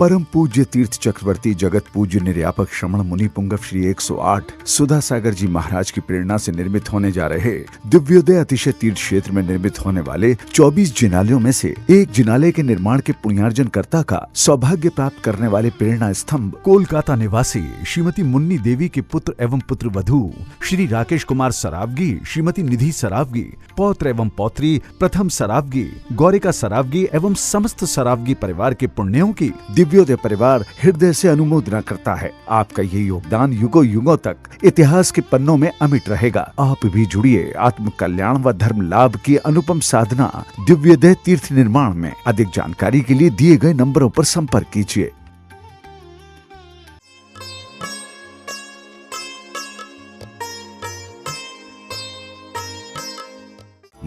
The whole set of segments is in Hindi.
परम पूज्य तीर्थ चक्रवर्ती जगत पूज्य निर्यापक श्रमण मुनि पुंगव श्री 108 सुधा सागर जी महाराज की प्रेरणा से निर्मित होने जा रहे दिव्योदय अतिशय तीर्थ क्षेत्र में निर्मित होने वाले 24 जिनालयों में से एक जिनालय के निर्माण के पुण्यार्जन कर्ता का सौभाग्य प्राप्त करने वाले प्रेरणा स्तंभ कोलकाता निवासी श्रीमती मुन्नी देवी के पुत्र एवं पुत्र वधू श्री राकेश कुमार सरावगी, श्रीमती निधि सरावगी, पौत्र एवं पौत्री प्रथम सरावगी, गौरिका सरावगी एवं समस्त सरावगी परिवार के पुण्यों की दिव्योदय परिवार हृदय से अनुमोदना करता है। आपका ये योगदान युगों युगों तक इतिहास के पन्नों में अमिट रहेगा। आप भी जुड़िए आत्म कल्याण व धर्म लाभ की अनुपम साधना दिव्योदय तीर्थ निर्माण में। अधिक जानकारी के लिए दिए गए नंबरों पर संपर्क कीजिए।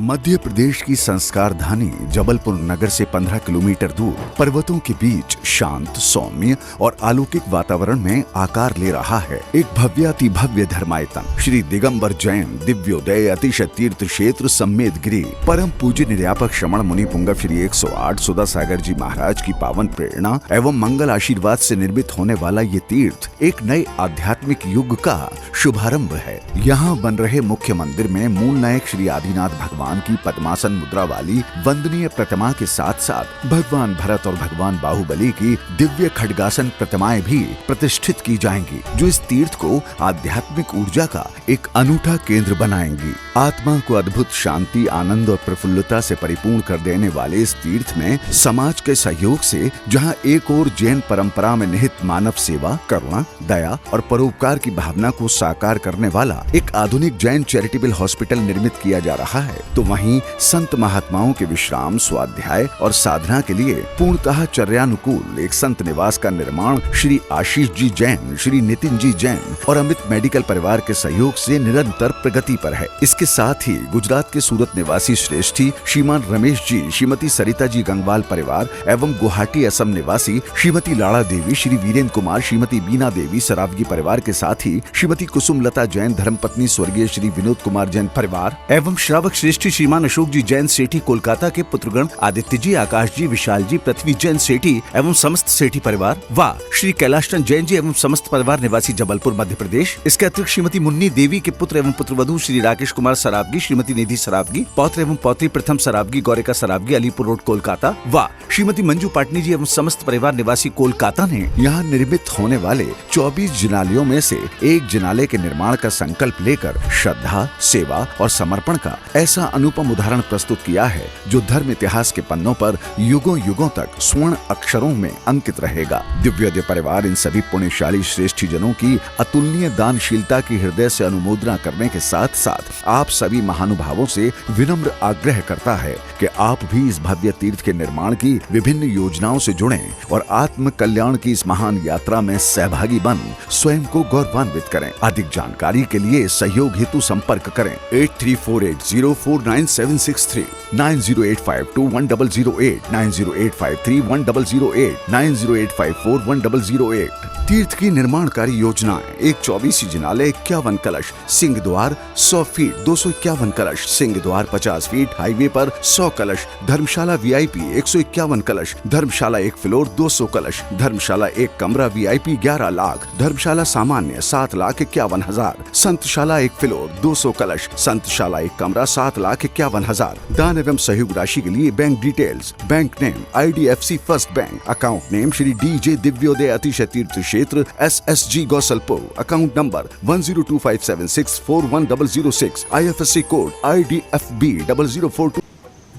मध्य प्रदेश की संस्कार धानी जबलपुर नगर से 15 किलोमीटर दूर पर्वतों के बीच शांत, सौम्य और अलौकिक वातावरण में आकार ले रहा है एक भव्याति भव्य धर्मायतन श्री दिगंबर जैन दिव्योदय अतिशय तीर्थ क्षेत्र सम्मेद गिरी परम पूज्य निर्यापक श्रमण मुनि पुंगव श्री 108 सुधा सागर जी महाराज की पावन प्रेरणा एवं मंगल आशीर्वाद से निर्मित होने वाला ये तीर्थ एक नए आध्यात्मिक युग का शुभारंभ है। यहाँ बन रहे मुख्य मंदिर में मूल नायक श्री आदिनाथ भगवान की पद्मासन मुद्रा वाली वंदनीय प्रतिमा के साथ साथ भगवान भरत और भगवान बाहुबली की दिव्य खड्गासन प्रतिमाएं भी प्रतिष्ठित की जाएंगी, जो इस तीर्थ को आध्यात्मिक ऊर्जा का एक अनूठा केंद्र बनाएंगी। आत्मा को अद्भुत शांति, आनंद और प्रफुल्लता से परिपूर्ण कर देने वाले इस तीर्थ में समाज के सहयोग से जहां एक ओर जैन परंपरा में निहित मानव सेवा, करुणा, दया और परोपकार की भावना को साकार करने वाला एक आधुनिक जैन चैरिटेबल हॉस्पिटल निर्मित किया जा रहा है, तो वहीं संत महात्माओं के विश्राम, स्वाध्याय और साधना के लिए पूर्णतः चर्यानुकूल एक संत निवास का निर्माण श्री आशीष जी जैन, श्री नितिन जी जैन और अमित मेडिकल परिवार के सहयोग से निरंतर प्रगति पर है। इसके साथ ही गुजरात के सूरत निवासी श्रेष्ठी श्रीमान रमेश जी, श्रीमती सरिता जी गंगवाल परिवार एवं गुवाहाटी असम निवासी श्रीमती लाड़ा देवी, श्री वीरेंद्र कुमार, श्रीमती बीना देवी सरावगी परिवार के साथ ही श्रीमती कुसुमलता जैन धर्मपत्नी स्वर्गीय श्री विनोद कुमार जैन परिवार एवं श्रावक श्रेष्ठी श्रीमान अशोक जी जैन सेठी कोलकाता के पुत्रगण आदित्य जी, आकाश जी, विशाल जी, पृथ्वी जैन सेठी एवं समस्त सेठी परिवार व श्री कैलाशचंद जैन जी एवं समस्त परिवार निवासी जबलपुर मध्य प्रदेश। इसके अतिरिक्त श्रीमती मुन्नी देवी के पुत्र एवं पुत्रवधू श्री राकेश कुमार सरावगी, श्रीमती निधि सरावगी, पौत्र एवं पौत्री प्रथम सरावगी, गौरिका सरावगी, अलीपुर रोड कोलकाता व श्रीमती मंजू पाटनी जी एवं समस्त परिवार निवासी कोलकाता ने यहाँ निर्मित होने वाले 24 जिनालयों में से एक जिनालय के निर्माण का संकल्प लेकर श्रद्धा, सेवा और समर्पण का ऐसा अनुपम उदाहरण प्रस्तुत किया है जो धर्म इतिहास के पन्नों पर युगों युगों तक स्वर्ण अक्षरों में अंकित रहेगा। दिव्योदय परिवार इन सभी पुण्यशाली श्रेष्ठी जनों की अतुलनीय दानशीलता की हृदय से अनुमोदना करने के साथ साथ आप सभी महानुभावों से विनम्र आग्रह करता है कि आप भी इस भव्य तीर्थ के निर्माण की विभिन्न योजनाओं से जुड़ें और आत्म कल्याण की इस महान यात्रा में सहभागी बन स्वयं को गौरवान्वित करें। अधिक जानकारी के लिए सहयोग हेतु संपर्क करें 8348049763, 9085210008, 9085310008, 9085410008। तीर्थ की निर्माणकारी योजनाएं: एक 24 जिनालय, 51 कलश, सिंह द्वार 100 फीट, 251 कलश, सिंह द्वार 50 फीट, हाईवे पर 100 कलश, धर्मशाला वीआईपी 151 कलश, धर्मशाला 1 फ्लोर 200 कलश, धर्मशाला 1 कमरा वीआईपी 11 लाख, धर्मशाला सामान्य 7,51,000, संतशाला 1 फ्लोर 200 कलश, संतशाला 1 कमरा 7,51,000। दान एवं सहयोग राशि के लिए bank details: bank name IDFC first bank, account name Shri DJ Divyoday Atishay Tirth Kshetra SSG Gausalpur, account number 102576410006, IFSC code IDFB 0042।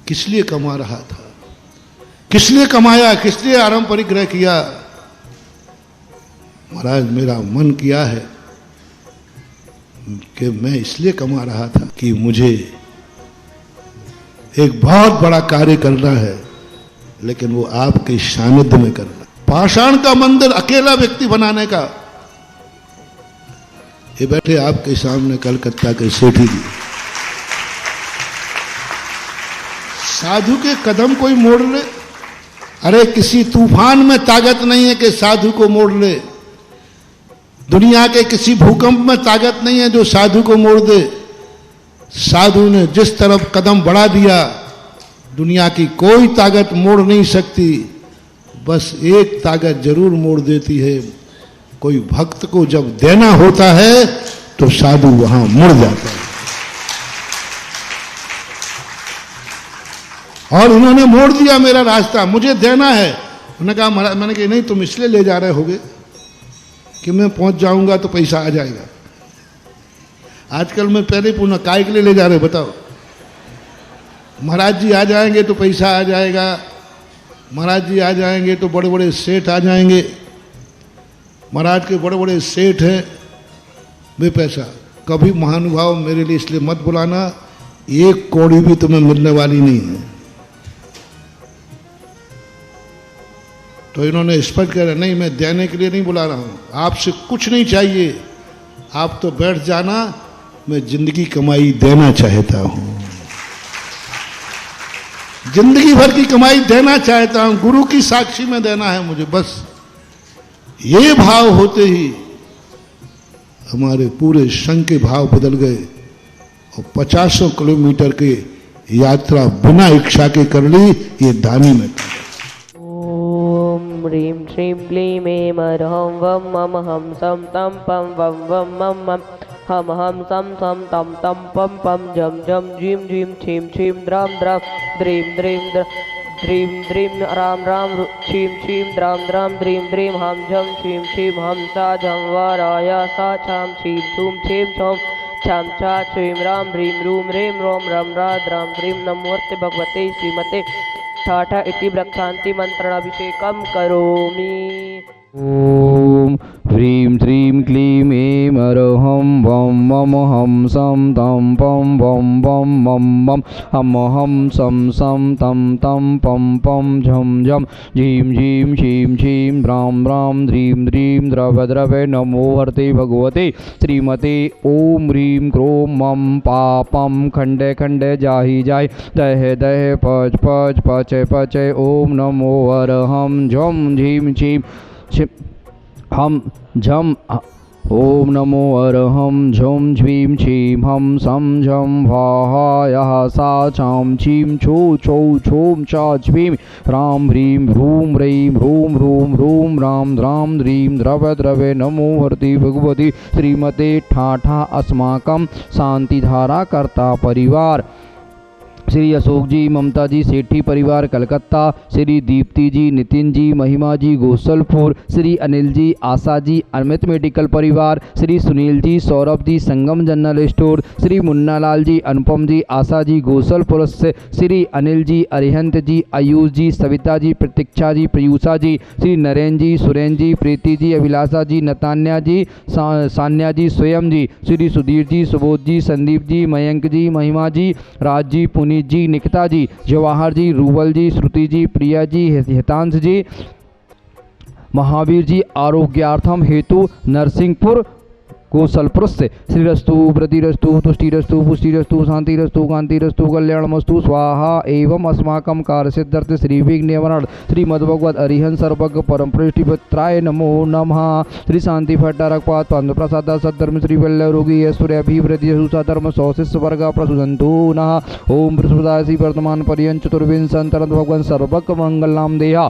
किस लिए कमा रहा था, किस लिए कमाया, किस लिए आराम परिग्रह किया? महाराज मेरा मन किया है कि मैं इसलिए कमा रहा था कि मुझे एक बहुत बड़ा कार्य करना है, लेकिन वो आपके सानिध्य में करना। पाषाण का मंदिर अकेला व्यक्ति बनाने का, ये बैठे आपके सामने कलकत्ता के सेठी जी, साधु के कदम कोई मोड़ ले। अरे किसी तूफान में ताकत नहीं है कि साधु को मोड़ ले, दुनिया के किसी भूकंप में ताकत नहीं है जो साधु को मोड़ दे। साधु ने जिस तरफ कदम बढ़ा दिया, दुनिया की कोई ताकत मोड़ नहीं सकती। बस एक ताकत जरूर मोड़ देती है, कोई भक्त को जब देना होता है तो साधु वहां मुड़ जाता है। और उन्होंने मोड़ दिया मेरा रास्ता, मुझे देना है। उन्होंने कहा महाराज, मैंने कहा नहीं, तुम इसलिए ले जा रहे होगे कि मैं पहुंच जाऊंगा तो पैसा आ जाएगा। आजकल मैं पहले पूछना काय के लिए ले जा रहे बताओ? महाराज जी आ जाएंगे तो पैसा आ जाएगा, महाराज जी आ जाएंगे तो बड़े बड़े सेठ आ जाएंगे, महाराज के बड़े बड़े सेठ हैं, वे पैसा। कभी महानुभाव मेरे लिए इसलिए मत बुलाना, एक कौड़ी भी तुम्हें मिलने वाली नहीं है। तो इन्होंने स्पष्ट कह रहा, नहीं मैं देने के लिए नहीं बुला रहा हूं, आपसे कुछ नहीं चाहिए, आप तो बैठ जाना, मैं जिंदगी कमाई देना चाहता हूं, जिंदगी भर की कमाई देना चाहता हूं, गुरु की साक्षी में देना है मुझे। बस ये भाव होते ही हमारे पूरे संघ के भाव बदल गए और 50 किलोमीटर की यात्रा बिना इच्छा के कर ली, ये दानी में। ह्रीं श्रीं क्लीं ऐं अरहं वं मम हम सम तम पम वम वम मम मम हम सम तम तम पम पम जम जम जीं जीं छीं छीं द्रां द्रां द्रीं द्रीं द्रीं द्रीं राम राम छीं छीं द्रां द्रां द्रीं द्रीं हम झम छीं छीं हम सा झम वाराया सा छां छीं छूं छीं छौं छां छा छीं राम ह्रीं रूं ह्रीं रोम रम राम ह्रीं नमोऽर्थे भगवते श्रीमते ठाठा इति ब्रह्मांति मंत्रणाभिषेकम करोमि। ओम ह्रीं श्रीं क्लीं ऐं अरहं वं मम हम सम तम पम वम वम मम मम हम सम तम पम पम झम झम झीं झीं शीं शीं राम राम ह्रीं ह्रीं द्रव द्रवे नमो हर्ते भगवते श्रीमते ओम ह्रीं क्रों मम पापम खंडे खंडे जाहि जाय दहे दहे पच पच पचे पचे ओम नमो अरहं झम झीं शीं हम झम ओम नमो अरहं झम झीं छीं हम सम झम वाहा यः सा चां छीं छो छौ छौं चा छ्वीं राम ह्रीं ह्रूं ह्रीं ह्रूं ह्रूं ह्रूं राम द्रां द्रीं द्रव द्रवे नमो हर्ति भगवती श्रीमते ठाठा अस्माकं शांतिधारा कर्ता परिवार। श्री अशोक जी, ममता जी सेठी परिवार कलकत्ता, श्री दीप्ति जी, नितिन जी, महिमा जी गोसलपुर, श्री अनिल जी, आशा जी अमित मेडिकल परिवार, श्री सुनील जी, सौरभ जी संगम जनरल स्टोर, श्री मुन्ना लाल जी, अनुपम जी, आशा जी गोसलपुर से, श्री अनिल जी, अरिहंत जी, आयुष जी, सविता जी, प्रतीक्षा जी, प्रयूषा जी, श्री नरेंद्र जी, सुरेंद्र जी, प्रीति जी, अभिलाषा जी, नतान्या जी, सान्या जी, स्वयं जी, श्री सुधीर जी, सुबोध जी, संदीप जी, मयंक जी, महिमा जी, राज जी, पुनीत जी, निकिता जी, जवाहर जी, रूबल जी, श्रुति जी, प्रिया जी, हितांश जी, महावीर जी आरोग्यार्थम हेतु नरसिंहपुर गोसलपुर से श्रीरस्तु वृद्धिरस्तु तुष्टिरस्तु पुष्टिरस्तु शांतिरस्तु कांतिरस्तु कल्याणमस्तु स्वाहा एवं अस्माकं कार्यसिद्ध्यर्थे श्री विघ्न निवारण श्रीमद्भगवद अरिहंत सर्वज्ञ परम पृष्ठिपुत्राय नमो नमः। श्री शांति भट्टारकपाद पांडु प्रसाद सद्धर्म श्री वल्लभ रोगी ऐश्वर्याभिवृद्धि सुसा धर्म सौशिष्य वर्ग प्रसुदंतु नः। ओम बृहस्पति श्री वर्तमान पर्यंत चतुर्विंशंतर भगवान सर्वज्ञ मंगल नाम देहा।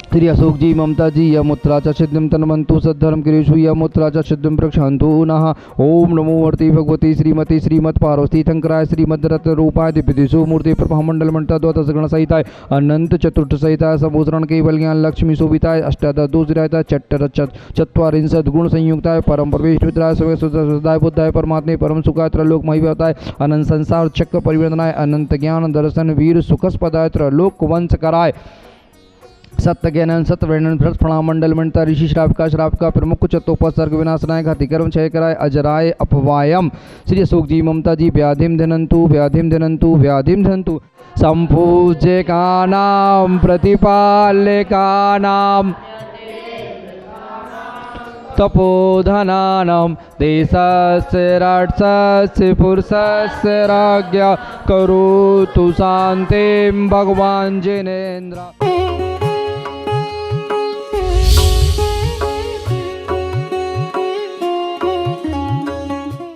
श्री अशोक जी, ममता जी यमुत्रा च सिद्धिं तन्वन्तु सद्धर्म गिरीषु यमुत्रा च सिद्धिं प्रक्षान्तु नः। ओम नमो हर्ति भगवती श्रीमती श्रीमद पार्वती शंकराय श्रीमद रत्न रूपाय दिव्यदिशु मूर्ति प्रभामंडल मंडल द्वादश गण सहिताय अनंत चतुर्थ सहिताय समुद्रण केवल ज्ञान लक्ष्मी शोभिताय अष्टादशोजराय चट्टर चत्वारिंशत् गुण संयुक्ताय परम परमेश्वराय सदाय बुद्धाय परमात्मे परम सुखाय त्रलोक महिवताय अनंत संसार चक्र परिवर्तनाय अनंत ज्ञान दर्शन वीर सुखस्पदाय त्रलोक वंश कराय सत्य ज्ञान सत्य वर्णन भ्रष्ट प्रणाम मंडल मंडता ऋषि श्राप का प्रमुख चतुपसर्ग विनाशनाय घाति कर्म क्षय कराय अजराय अपवायम। श्री अशोक जी, ममता जी व्याधिम धनंतु व्याधिम धनंतु व्याधिम धनंतु संपूज्यकानां प्रतिपाल्यकानां तपोधनानां देशस्य राक्षसस्य पुरुषस्य राज्ञा करोतु शान्तिं भगवान् जिनेन्द्र।